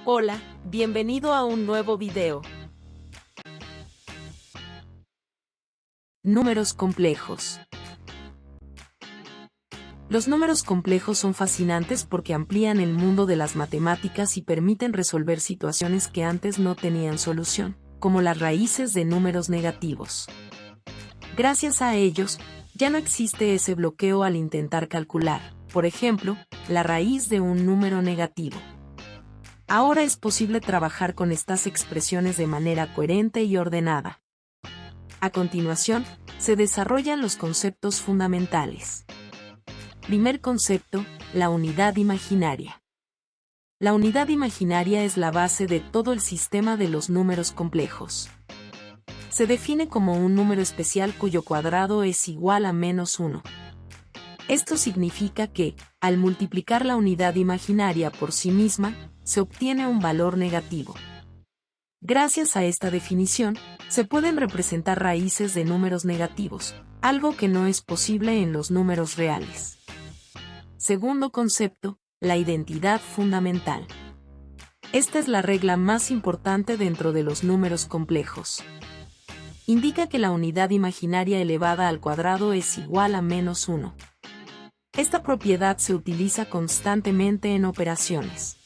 Hola, bienvenido a un nuevo video. Números complejos. Los números complejos son fascinantes porque amplían el mundo de las matemáticas y permiten resolver situaciones que antes no tenían solución, como las raíces de números negativos. Gracias a ellos, ya no existe ese bloqueo al intentar calcular, por ejemplo, la raíz de un número negativo. Ahora es posible trabajar con estas expresiones de manera coherente y ordenada. A continuación, se desarrollan los conceptos fundamentales. Primer concepto, la unidad imaginaria. La unidad imaginaria es la base de todo el sistema de los números complejos. Se define como un número especial cuyo cuadrado es igual a -1. Esto significa que, al multiplicar la unidad imaginaria por sí misma, se obtiene un valor negativo. Gracias a esta definición, se pueden representar raíces de números negativos, algo que no es posible en los números reales. Segundo concepto, la identidad fundamental. Esta es la regla más importante dentro de los números complejos. Indica que la unidad imaginaria elevada al cuadrado es igual a -1. Esta propiedad se utiliza constantemente en operaciones.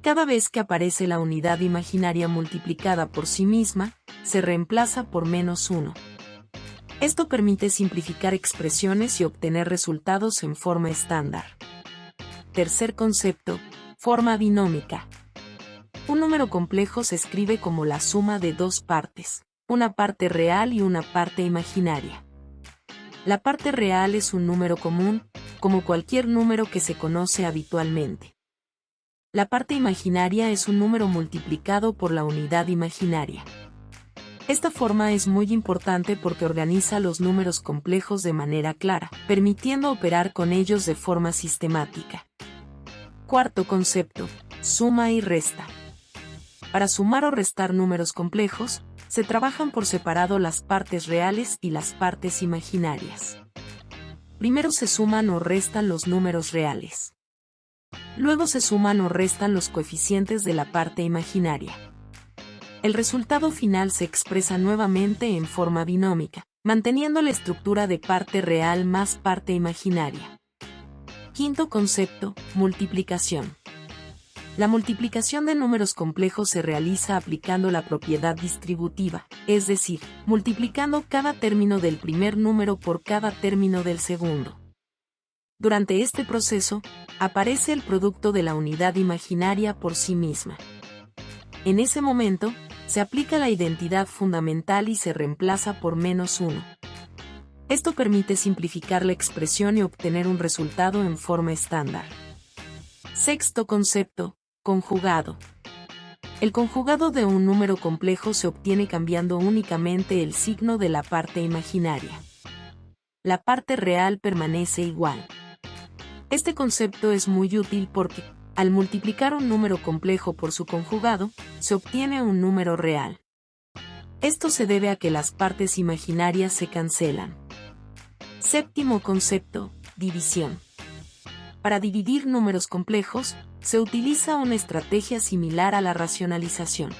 Cada vez que aparece la unidad imaginaria multiplicada por sí misma, se reemplaza por -1. Esto permite simplificar expresiones y obtener resultados en forma estándar. Tercer concepto, forma binómica. Un número complejo se escribe como la suma de dos partes, una parte real y una parte imaginaria. La parte real es un número común, como cualquier número que se conoce habitualmente. La parte imaginaria es un número multiplicado por la unidad imaginaria. Esta forma es muy importante porque organiza los números complejos de manera clara, permitiendo operar con ellos de forma sistemática. Cuarto concepto, suma y resta. Para sumar o restar números complejos, se trabajan por separado las partes reales y las partes imaginarias. Primero se suman o restan los números reales. Luego se suman o restan los coeficientes de la parte imaginaria. El resultado final se expresa nuevamente en forma binómica, manteniendo la estructura de parte real más parte imaginaria. Quinto concepto, multiplicación. La multiplicación de números complejos se realiza aplicando la propiedad distributiva, es decir, multiplicando cada término del primer número por cada término del segundo. Durante este proceso, aparece el producto de la unidad imaginaria por sí misma. En ese momento, se aplica la identidad fundamental y se reemplaza por -1. Esto permite simplificar la expresión y obtener un resultado en forma estándar. Sexto concepto, conjugado. El conjugado de un número complejo se obtiene cambiando únicamente el signo de la parte imaginaria. La parte real permanece igual. Este concepto es muy útil porque, al multiplicar un número complejo por su conjugado, se obtiene un número real. Esto se debe a que las partes imaginarias se cancelan. Séptimo concepto, división. Para dividir números complejos, se utiliza una estrategia similar a la racionalización.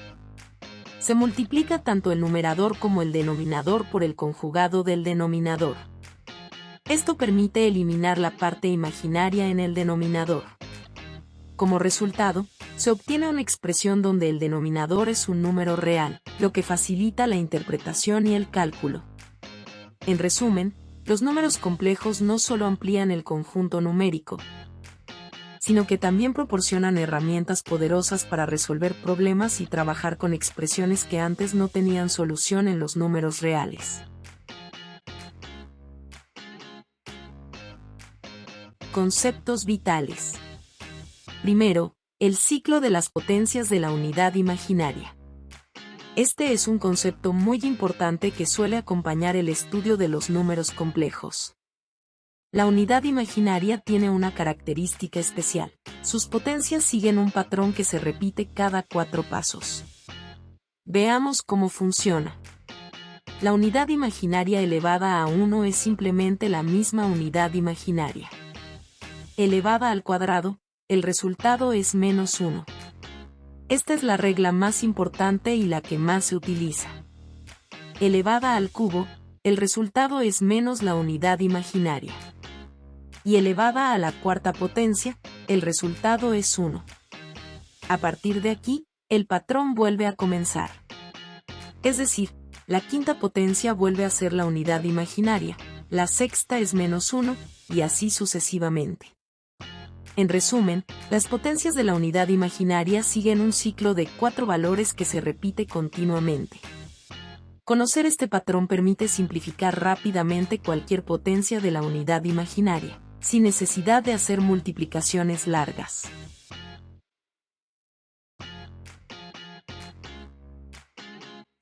Se multiplica tanto el numerador como el denominador por el conjugado del denominador. Esto permite eliminar la parte imaginaria en el denominador. Como resultado, se obtiene una expresión donde el denominador es un número real, lo que facilita la interpretación y el cálculo. En resumen, los números complejos no solo amplían el conjunto numérico, sino que también proporcionan herramientas poderosas para resolver problemas y trabajar con expresiones que antes no tenían solución en los números reales. Conceptos vitales. Primero, el ciclo de las potencias de la unidad imaginaria. Este es un concepto muy importante que suele acompañar el estudio de los números complejos. La unidad imaginaria tiene una característica especial. Sus potencias siguen un patrón que se repite cada 4 pasos. Veamos cómo funciona. La unidad imaginaria elevada a 1 es simplemente la misma unidad imaginaria. Elevada al cuadrado, el resultado es -1. Esta es la regla más importante y la que más se utiliza. Elevada al cubo, el resultado es menos la unidad imaginaria. Y elevada a la cuarta potencia, el resultado es 1. A partir de aquí, el patrón vuelve a comenzar. Es decir, la quinta potencia vuelve a ser la unidad imaginaria, la sexta es menos 1, y así sucesivamente. En resumen, las potencias de la unidad imaginaria siguen un ciclo de 4 valores que se repite continuamente. Conocer este patrón permite simplificar rápidamente cualquier potencia de la unidad imaginaria, sin necesidad de hacer multiplicaciones largas.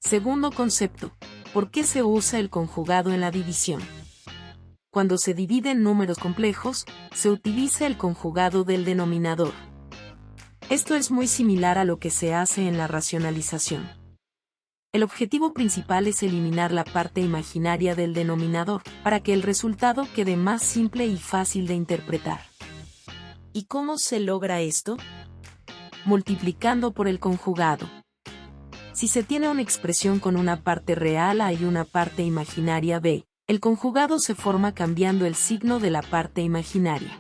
Segundo concepto, ¿por qué se usa el conjugado en la división? Cuando se dividen números complejos, se utiliza el conjugado del denominador. Esto es muy similar a lo que se hace en la racionalización. El objetivo principal es eliminar la parte imaginaria del denominador, para que el resultado quede más simple y fácil de interpretar. ¿Y cómo se logra esto? Multiplicando por el conjugado. Si se tiene una expresión con una parte real A y una parte imaginaria B, el conjugado se forma cambiando el signo de la parte imaginaria.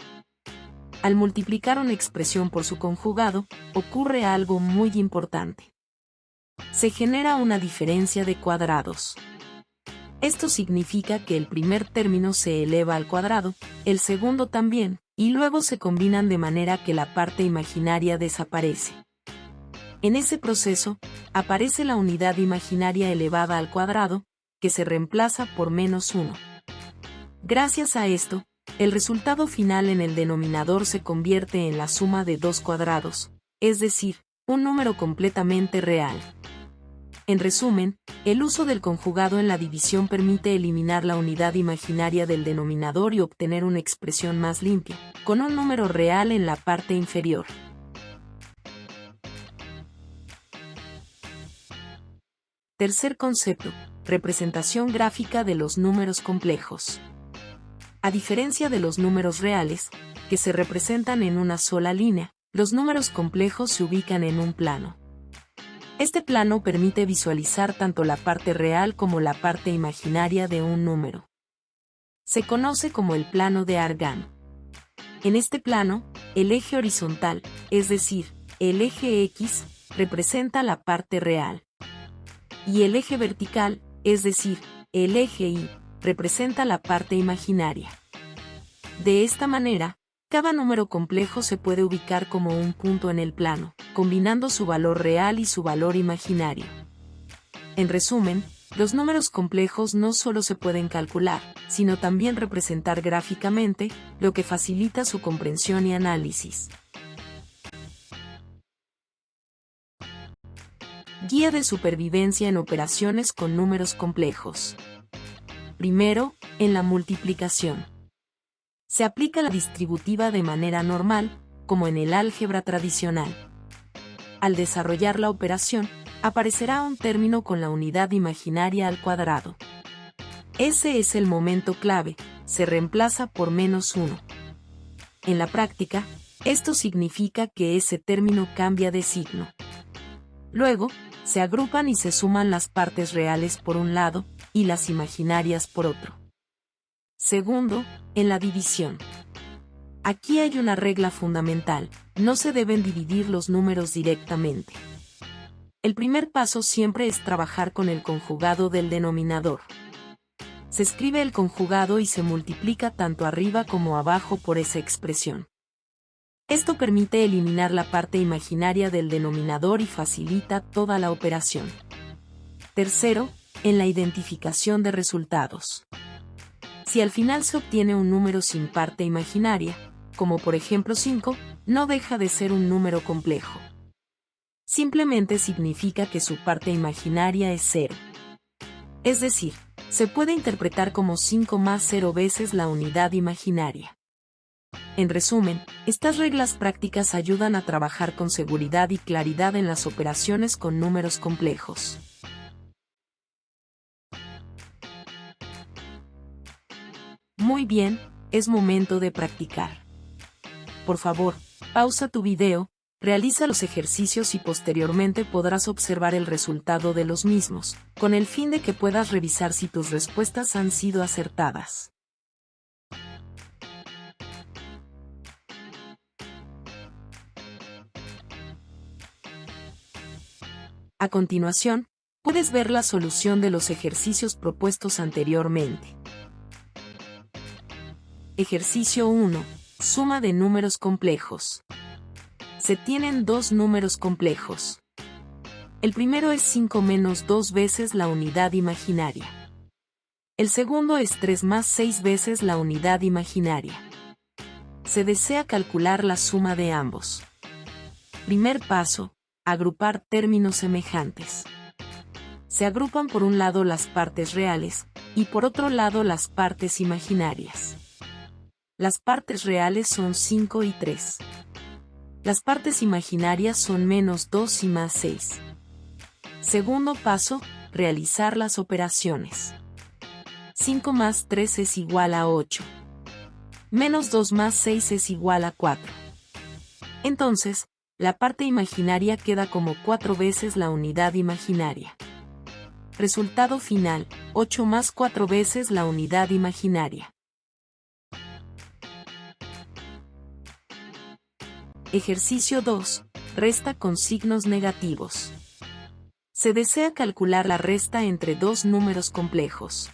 Al multiplicar una expresión por su conjugado, ocurre algo muy importante. Se genera una diferencia de cuadrados. Esto significa que el primer término se eleva al cuadrado, el segundo también, y luego se combinan de manera que la parte imaginaria desaparece. En ese proceso, aparece la unidad imaginaria elevada al cuadrado, que se reemplaza por menos 1. Gracias a esto, el resultado final en el denominador se convierte en la suma de 2 cuadrados, es decir, un número completamente real. En resumen, el uso del conjugado en la división permite eliminar la unidad imaginaria del denominador y obtener una expresión más limpia, con un número real en la parte inferior. Tercer concepto, representación gráfica de los números complejos. A diferencia de los números reales, que se representan en una sola línea, los números complejos se ubican en un plano. Este plano permite visualizar tanto la parte real como la parte imaginaria de un número. Se conoce como el plano de Argand. En este plano, el eje horizontal, es decir, el eje X, representa la parte real. Y el eje vertical, es decir, el eje Y, representa la parte imaginaria. De esta manera, cada número complejo se puede ubicar como un punto en el plano, combinando su valor real y su valor imaginario. En resumen, los números complejos no solo se pueden calcular, sino también representar gráficamente, lo que facilita su comprensión y análisis. Guía de supervivencia en operaciones con números complejos. Primero, en la multiplicación. Se aplica la distributiva de manera normal, como en el álgebra tradicional. Al desarrollar la operación, aparecerá un término con la unidad imaginaria al cuadrado. Ese es el momento clave, se reemplaza por menos 1. En la práctica, esto significa que ese término cambia de signo. Luego, se agrupan y se suman las partes reales por un lado, y las imaginarias por otro. Segundo, en la división. Aquí hay una regla fundamental, no se deben dividir los números directamente. El primer paso siempre es trabajar con el conjugado del denominador. Se escribe el conjugado y se multiplica tanto arriba como abajo por esa expresión. Esto permite eliminar la parte imaginaria del denominador y facilita toda la operación. Tercero, en la identificación de resultados. Si al final se obtiene un número sin parte imaginaria, como por ejemplo 5, no deja de ser un número complejo. Simplemente significa que su parte imaginaria es 0. Es decir, se puede interpretar como 5 más 0 veces la unidad imaginaria. En resumen, estas reglas prácticas ayudan a trabajar con seguridad y claridad en las operaciones con números complejos. Muy bien, es momento de practicar. Por favor, pausa tu video, Realiza los ejercicios y posteriormente podrás observar el resultado de los mismos, con el fin de que puedas revisar si tus respuestas han sido acertadas. A continuación, puedes ver la solución de los ejercicios propuestos anteriormente. Ejercicio 1. Suma de números complejos. Se tienen dos números complejos. El primero es 5 menos 2 veces la unidad imaginaria. El segundo es 3 más 6 veces la unidad imaginaria. Se desea calcular la suma de ambos. Primer paso. Agrupar términos semejantes. Se agrupan por un lado las partes reales, y por otro lado las partes imaginarias. Las partes reales son 5 y 3. Las partes imaginarias son menos 2 y más 6. Segundo paso, realizar las operaciones. 5 más 3 es igual a 8. Menos 2 más 6 es igual a 4. Entonces, la parte imaginaria queda como 4 veces la unidad imaginaria. Resultado final, 8 más 4 veces la unidad imaginaria. Ejercicio 2. Resta con signos negativos. Se desea calcular la resta entre dos números complejos.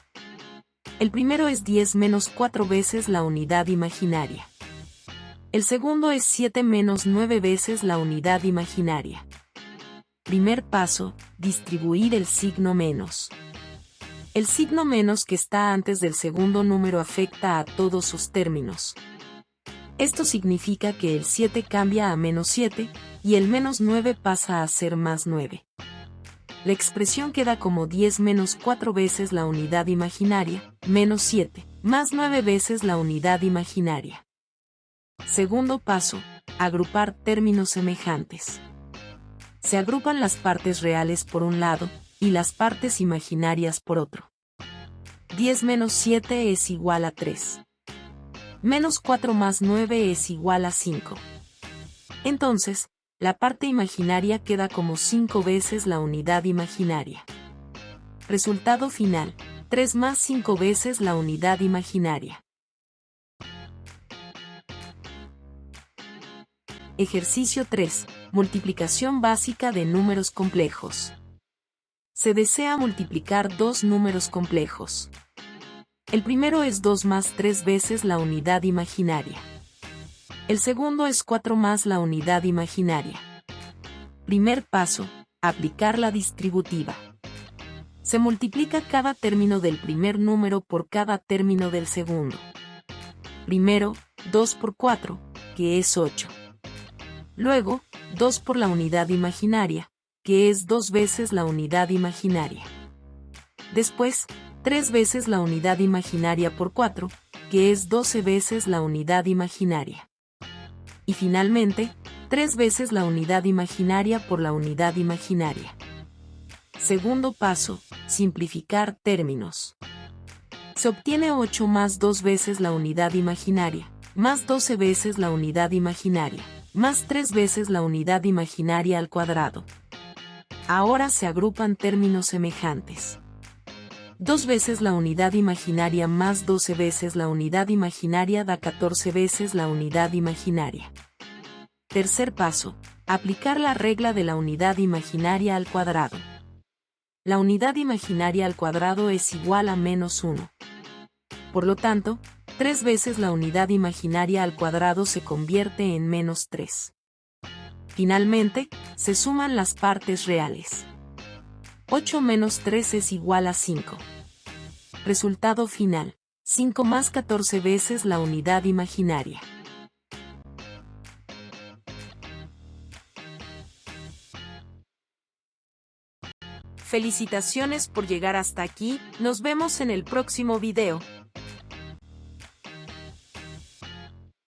El primero es 10 menos 4 veces la unidad imaginaria. El segundo es 7 menos 9 veces la unidad imaginaria. Primer paso, distribuir el signo menos. El signo menos que está antes del segundo número afecta a todos sus términos. Esto significa que el 7 cambia a menos 7, y el menos 9 pasa a ser más 9. La expresión queda como 10 menos 4 veces la unidad imaginaria, menos 7, más 9 veces la unidad imaginaria. Segundo paso, agrupar términos semejantes. Se agrupan las partes reales por un lado, y las partes imaginarias por otro. 10 menos 7 es igual a 3. Menos 4 más 9 es igual a 5. Entonces, la parte imaginaria queda como 5 veces la unidad imaginaria. Resultado final, 3 más 5 veces la unidad imaginaria. Ejercicio 3. Multiplicación básica de números complejos. Se desea multiplicar dos números complejos. El primero es 2 más 3 veces la unidad imaginaria. El segundo es 4 más la unidad imaginaria. Primer paso, aplicar la distributiva. Se multiplica cada término del primer número por cada término del segundo. Primero, 2 por 4, que es 8. Luego, 2 por la unidad imaginaria, que es 2 veces la unidad imaginaria. Después, 3 veces la unidad imaginaria por 4, que es 12 veces la unidad imaginaria. Y finalmente, 3 veces la unidad imaginaria por la unidad imaginaria. Segundo paso, simplificar términos. Se obtiene 8 más 2 veces la unidad imaginaria, más 12 veces la unidad imaginaria, más 3 veces la unidad imaginaria al cuadrado. Ahora se agrupan términos semejantes. 2 veces la unidad imaginaria más 12 veces la unidad imaginaria da 14 veces la unidad imaginaria. Tercer paso, aplicar la regla de la unidad imaginaria al cuadrado. La unidad imaginaria al cuadrado es igual a menos 1. Por lo tanto, 3 veces la unidad imaginaria al cuadrado se convierte en menos 3. Finalmente, se suman las partes reales. 8 menos 3 es igual a 5. Resultado final, 5 más 14 veces la unidad imaginaria. Felicitaciones por llegar hasta aquí, nos vemos en el próximo video.